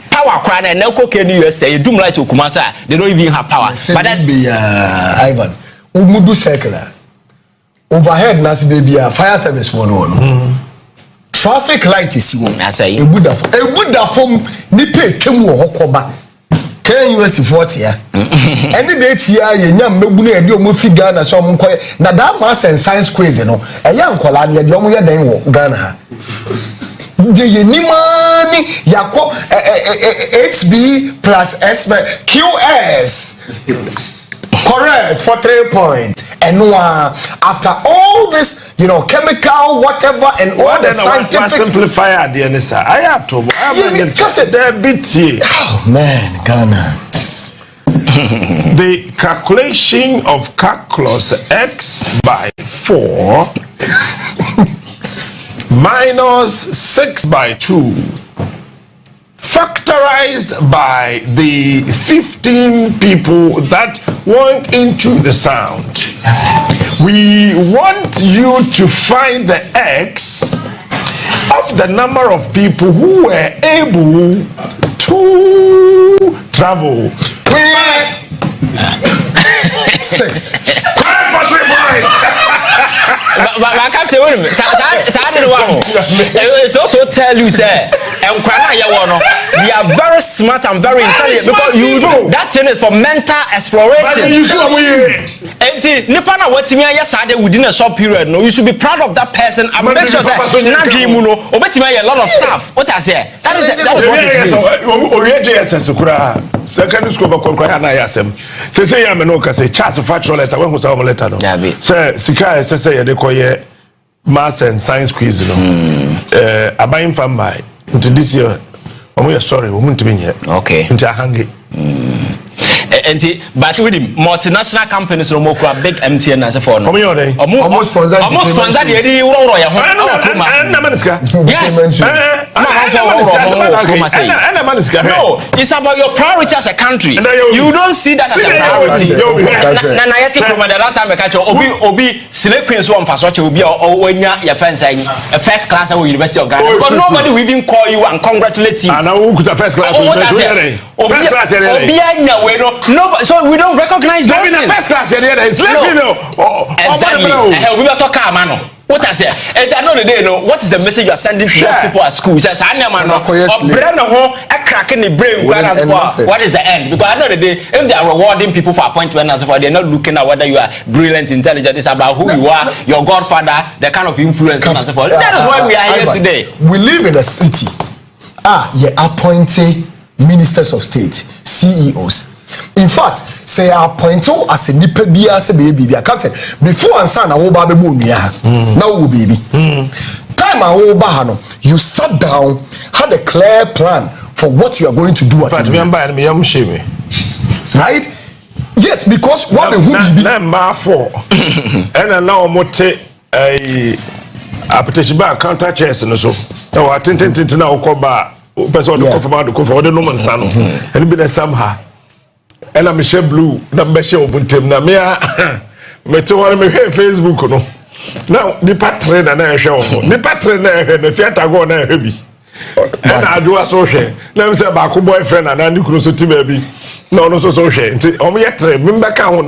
B: Power crying and no cocaine US say you do like to Kumasa, they don't even have power. But that
C: be Ivan Umudu circular overhead Nasi baby fire service for no. Traffic light is you.
B: I say
C: a Buddha from Nipe Kemu Hokoba. Can US 40 ya. Any day here, you know, maybe a deal movie Ghana, so I'm quite. Now that mass and science crazy, no. A young Colania, the only day Ghana. The Yenimani Yako HB plus S QS. Correct for 3 points. And after all this, you know, chemical, whatever, and all the scientific.
E: Simplify the answer. I have to.
C: Oh man, Ghana.
E: The calculation of calculus x by 4 minus 6 by 2 factorized by the 15 people that went into the sound. We want you to find the x of the number of people who were able to travel.
C: 6.
E: Correct for 3 points.
B: But I can't tell you. It's also tell you, sir, we are very smart and very intelligent because you do that thing is for mental exploration. And Nipana what me yesterday within a short period. No, you should be proud of that person and make sure that a lot of stuff. What I say? That is what it means.
E: Secondary school say I'm no say Charles factual letter when was our letter no. Say Sika say they call maths and science quiz no. Abayin from by into this year. We are sorry, we won't be here.
B: Okay.
E: Into a hangy.
B: But with him, multinational companies no more big MTN as a phone.
C: Almost sponsored
B: the yes. No, it's about your priority as a country. You don't see that as a priority. The last time I catch Obi select Queen's one for such will be when your friends saying a first class at University of Ghana. But nobody will even call you and congratulate you.
E: And I will the first class. First class.
B: No, so we don't recognize those things.
E: First class,
B: exactly. We are talking, man. What I say? And at the end of the day, what is the message you are sending to young people at school? Says, I know, man. Crack in the brain. What is the end? Because at the end of the day, if they are rewarding people for appointment as well, they're not looking at whether you are brilliant, intelligent. It's about who you are, your godfather, the kind of influence and so forth. That is why we are here today.
C: We live in a city. You appointed ministers of state, CEOs. In fact, say appoint you as a nipa bia say baby captain before answer na wo ba be bo nua na wo baby time a wo ba no you sat down had a clear plan for what you are going to do at
E: fact me
C: right yes because what the who be
E: na ma for and now mote application ba counter chairs no so e wa tintin na wo ko ba person do ko for the no man sa no and be the somehow and I'm share blue na mbeshe obuntem na me to want me Facebook no now the pattern na ehwe wo the pattern na ehwe na fiata go na ehwe bi and adwo so hwe na me say ba ko boyfriend na ndi kuro so ti ba bi no no so hwe nti o me yetre me mbeka ho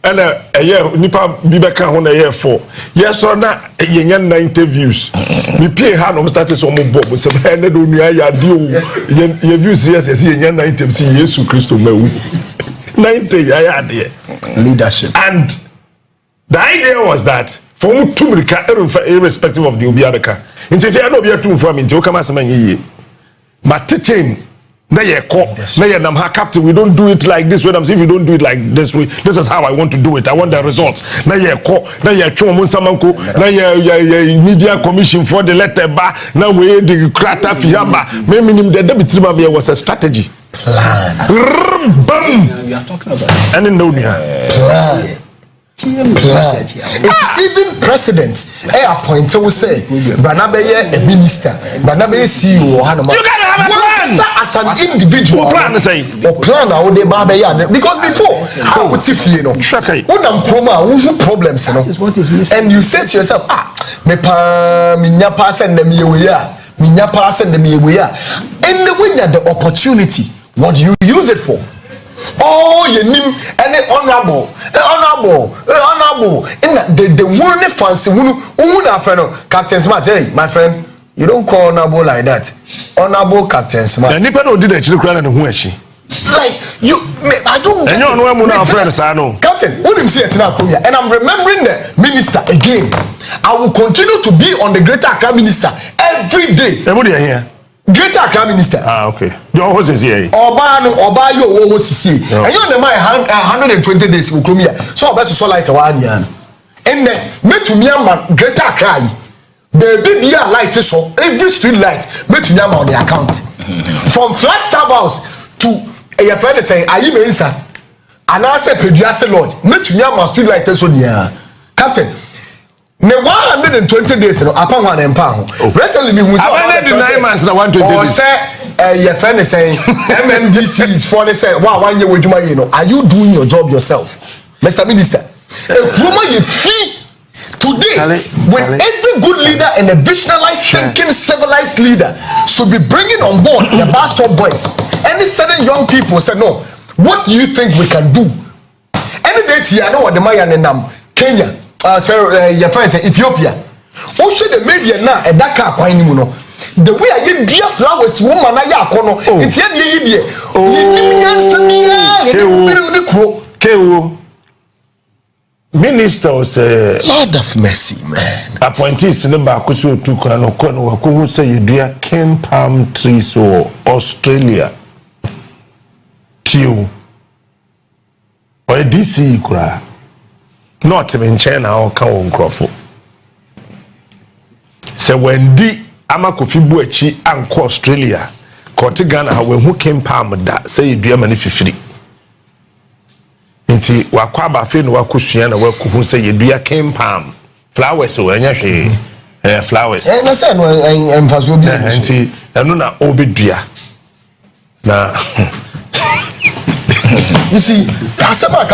E: and nipa bi beka ho na ye for yes or na yenya na interviews me pay ha no start so mo bob se ba na do nua ya di o ye views yes yenya na interviews Yesu Kristo mawu 90 ya there
C: leadership
E: and the idea was that for mutumrika irrespective of the obiabeka nti if you no be too for me nti o kama asema ye ma teaching na ye call na ye nam ha captain we don't do it like this when I'm if you don't do it like this way this is how I want to do it I want the results na ye call na ye twa mo nsamanko na ye media commission for the letter ba na we the krata fiamba me minim the deputy ma was a strategy
C: plan
E: bam
B: we are talking about
E: and no plan.
C: It's even president appointed will say Banabe a minister Banabe CEO
E: you gotta have a plan
C: as an individual
E: plan say
C: or plan how they babe because before how would you know unam kroma who problems you know and you say to yourself me pa minya pass and them ye we are minya pass and them ye we are and when you have the opportunity what do you use it for? Oh, you name any honorable. In the one fancy who friend Captain Smart. Hey, my friend, you don't call honorable like that. Honorable Captain Smart.
E: And Nipa no did actually cry and who is she?
C: Like you, I don't.
E: And you know my friends, I know.
C: Captain, and I'm remembering the minister again. I will continue to be on the Greater Accra minister every day.
E: Everybody here.
C: Greater Accra minister.
E: Okay. Your host is here.
C: Oba yo host is here. And you know my 120 days will come here. So I best so light 1 year. And then me to me man Greater Accra. Baby be a light so every street light me to me on the account. From Flagstaff House to a friend saying are you mensa? And I say Peduase Lodge. Me to me on street light so near. Captain ne 120 days no upon one empower. Recently me who saw
E: 9 months na 120 days.
C: Or say your friend is saying MMDC is for they say wow 1 year with you know are you doing your job yourself Mr. Minister? You fee today when every good leader and a visionalized thinking civilized leader should be bringing on board the bastard boys. Any certain young people say no what do you think we can do? Any day here I know what the Mayan and Kenya your friend say Ethiopia. Oh, should the media now a Dakar quine muno. The way I get dear flowers, woman, I yakono. It's yet ye
E: Minister was
C: Lord of mercy, man.
E: Appointees in the Bakusu to Kano, who say you dear cane palm trees or Australia. Tio or a DC cry. Not in China or Cowan Crawford. So when D Amakofi Buechi and Australia, Cortigana, when who came palm that say you dear money for free. Inti Wakwaba Fin Wakusiana, who say you dear came palm flowers or any flowers.
C: And I said, I'm
E: Anti Anuna Obidia. Now.
C: You see, that's about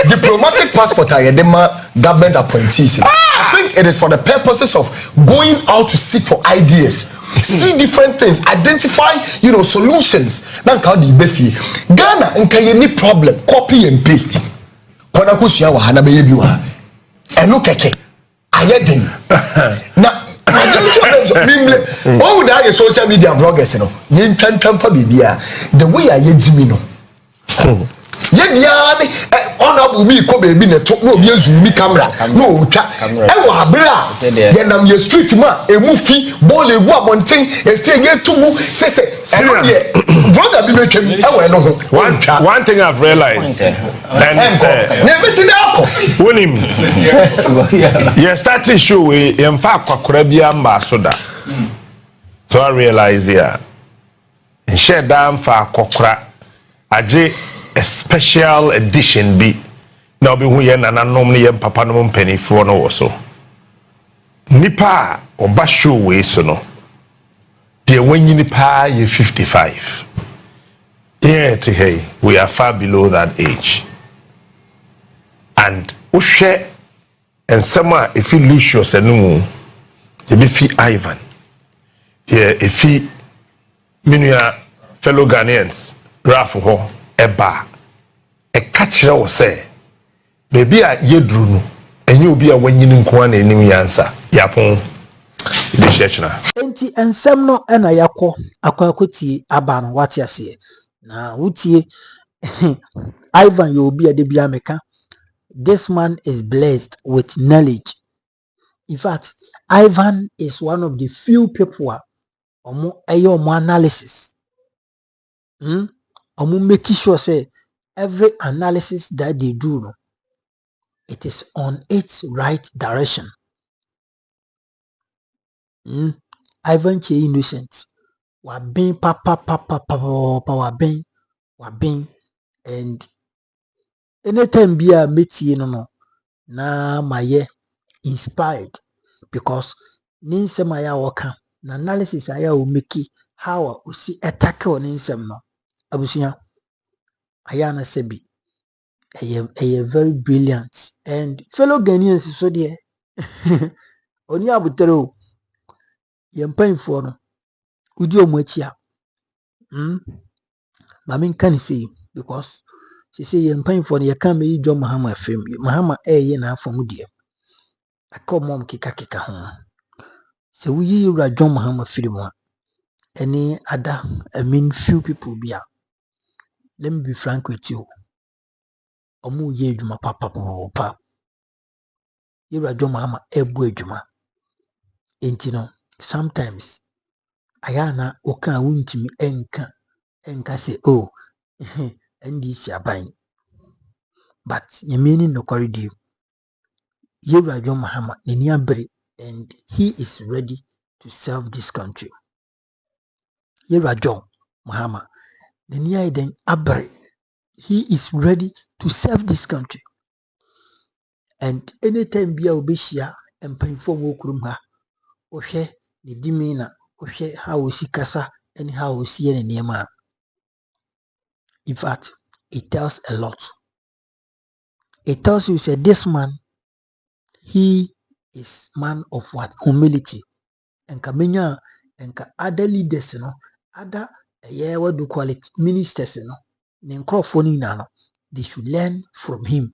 C: diplomatic passport are government appointees. I think it is for the purposes of going out to seek for ideas, see different things, identify solutions. Now how do you be Ghana and any problem, copy and paste. Konakusia wa hana be biwa. Eno keke. Ayedin. Na what would I social media vloggers yin twan for bibia the way I Jimmy no. Yediane honorable me ko baby ne to no be zoom me camera no twa e wa abra ye nam ye street ma emufi ball egu abonten e stay get to mu say ye vlogger bi betwem e wa no ho
E: one thing I've realized and
C: never see that
E: wonim you starting show we in fact kwakora bia mba so da so I realize here share down for kwakora aje a special edition be na obi hu ye nananom ne ye papa no mpanifo no wo so nipa oba show we so no de wanyi nipa ye 55 hey we are far below that age and uhwe ensema if you Lucius enu e be fi Ivan if he minua fellow Ghanaians Rafu ho eba e kachira wo se bebi a yedru no enye obi a wanyini nko na enim yansa yapon de chechna
A: enti ensem no na yakọ aba no wate ase na wutie Ivan you obi a de bia meka this man is blessed with knowledge. In fact, Ivan is one of the few people omo analysis Omo make sure say every analysis that they do, no, it is on its right direction. Ivan Kyei innocent. Wabin papa wabin, and anytime be a meeting no na my inspired because ninsem aya waka na analysis aya o make how we see tackle ninsem no abusia aya na sebi a very brilliant and fellow Ghanaians so there oni abutere o yempanfo no udi omo achia ma me kan say because she say yempanfo no ye kan me John Mahama FM Mahama ye na afom die aka mom keka ho se wuyi yura John Mahama film a any other few people be a let me be frank with you omo ye adwuma papa yura John Mahama ebu adwuma enti no sometimes ayana oka wuntimi enka say oh NDC aban but yemeni no corridor yura John Mahama neni abere and he is ready to serve this country. Yura John Mahama neni aiden abere, he is ready to serve this country. And anytime bia obeshia empanfo mo kurum ha ohwe ne dimi na ohwe how osi kasa and how osi ne niema. In fact, it tells a lot. It tells you say this man, he is man of what? Humility. Enka menya enka other leaders no, other what do you call it, ministers no, ne nkrofo ni na no, they should learn from him.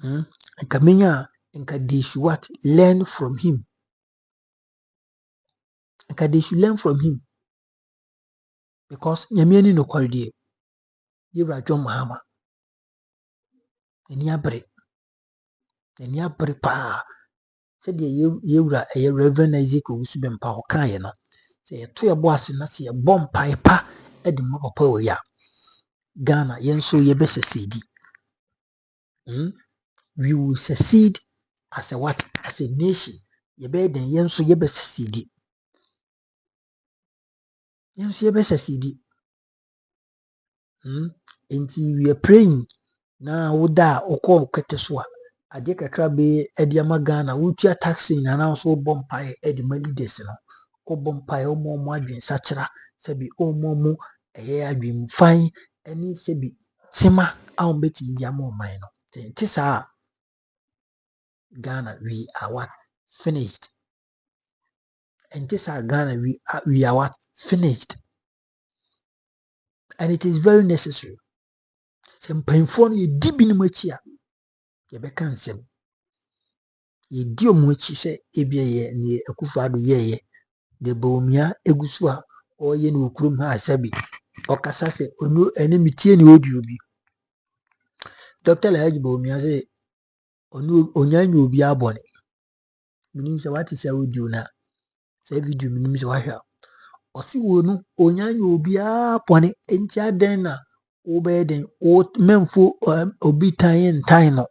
A: Enka menya enka they should what? Learn from him. Enka they should learn from him. Because nyamieni no kwalidie yibra John Mahama eni abere pa said yewura Reverend Isaac Owusubempa okaye no se yeto ye boase na se ye bom pa edi mo papa we ya Ghana yenso ye be succeed. We will succeed as a what? As a nation. Ye be den yenso ye be succeed. Yenso ye be succeed. Enti we are praying na woda okọ kete so a ade kakra be edi ama Ghana wotua taxi na na so bom pa edi ma leaders no obom pa omo adwen sachira sebi omo adwen fan eni sebi tima a ombeti ndi ama oman no ti sa Ghana we are what? Finished. And this are Ghana we are what? Finished. And it is very necessary. Some painful ye deep in machia. Ye bekan sem. Ye dio muchi se ebia ye ni akufado ye de bomia egusua o ye no kurum ha sabi. Okasa se onu enemy tie ni odi obi. Dr. Laji bomia se onu onyanyo obi abone. Minim se what is audio na. Se video minim se wahwa. Osi wonu onyanyo obi abone enti aden na obeden o memfo obi tan no.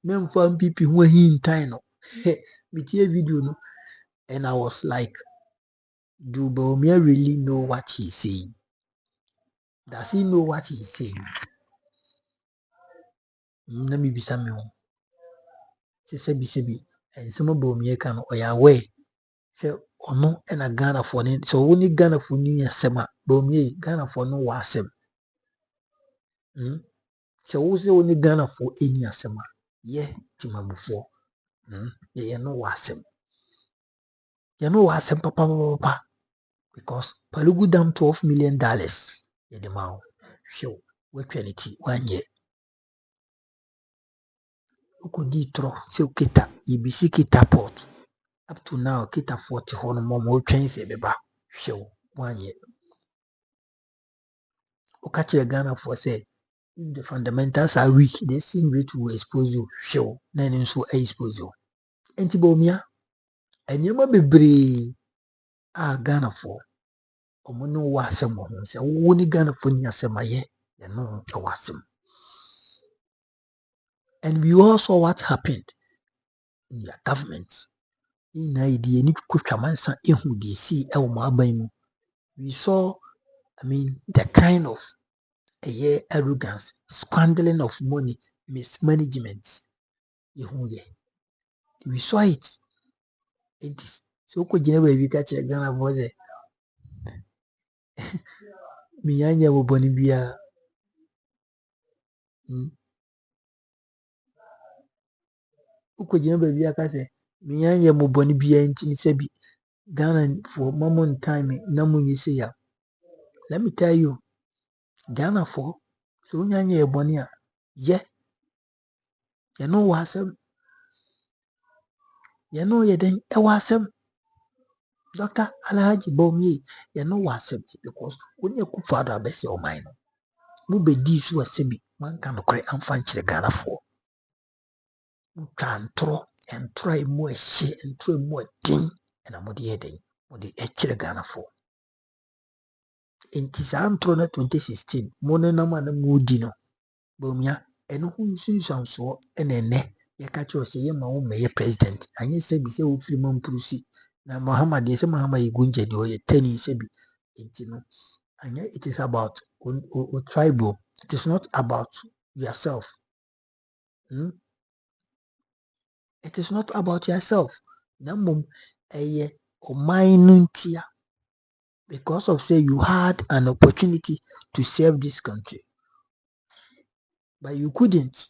A: Memfo MPP ho hin tan no. Me tie video no and I was like, do Baumia really know what he's saying? Does he know what he's saying? Let me be some sebi and some Baumia can or ya way. Say or no and a Ghana for it. So only Ghana for New Sema Baumia Ghana for no wasem. So who's the only Ghana for any Sema? Yeah, Tima before. Yeah, no wasem. You know wasem papa. Because Palugu dam $12 million. Yeah, the man. Show. What 1 year. Ukodi tro se ukita ibisi kita port up to now kita 40 hono mo twen se beba hwew 1 year. Ukachire Ghana for say if the fundamentals are weak, the same rate will expose you hwew na ni so expose you. Enti bomia enyema bebre a Ghana for omono wasem ho se wo ni Ghana fo ni asem aye ye no wasem. And we all saw what happened in your government. Na idi ni kutwa mansa ehu de si e wo aban mu. We saw, I mean, the kind of arrogance, squandering of money, mismanagement. We saw it. It is so ko jina we catch a Ghana for the miyanya wo boni bia. Uko jina baby aka say miyanya mo boni bia nti se bi Ghana for moment time na munyi say ya. Let me tell you, Ghana for so nyanya e boni a ye no wasem ye no ye den e wasem. Dr. Alhaji Bomi, you know what's because when you cook for the best of mine, no be this was sebi, one can create and find the Ghana for. You can throw and try more shit and try more thing, and I'm the heading with the actual Ghana for. In Tisam Trona 2016, Monana Moodino, Bomia, and who sees on so and a ne, you catch your say, my own mayor president, and you say, be so free mom pussy. Now, Muhammad, yes, Muhammad, you gunja, you 10 sebi, you know. And yet it is about tribal. It is not about yourself. It is not about yourself. Because of say you had an opportunity to serve this country, but you couldn't.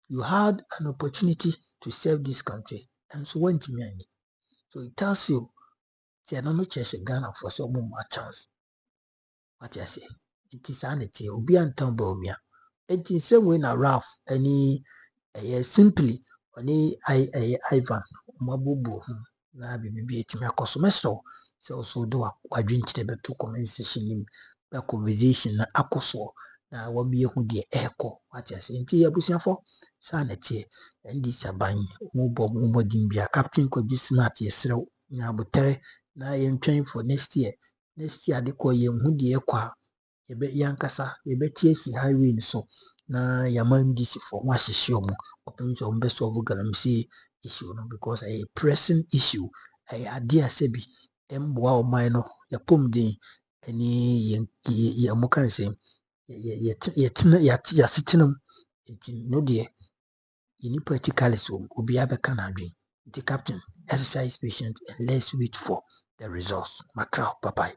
A: You had an opportunity to serve this country, and so went to me. So it tells you, they are not just a Ghana for some more chance. What I say, it is sanity. Obi and Tambomia. It is same way na Ralph any simply oni Ivan mabubu na bibi etimi akosomeso so do adwinkyere beto conversation nim be conversation na akoso na wami ehu de eko what you say nti abusiafo sanity ndi saban mo bodin bia captain Kogi Smart yesrew na abotere na yentwen for next year de ko yenhu de ekwa yankasa tie si highway so na yaman DC for wahyehyɛ mu open so mbe solve Galamsey issue no because a pressing issue ade asebi emboa oman no yapom den ani ye amukan say ye sitinum no de any practically so obi abeka na adwen the captain exercise patient and let's wait for the results. Macron, bye bye.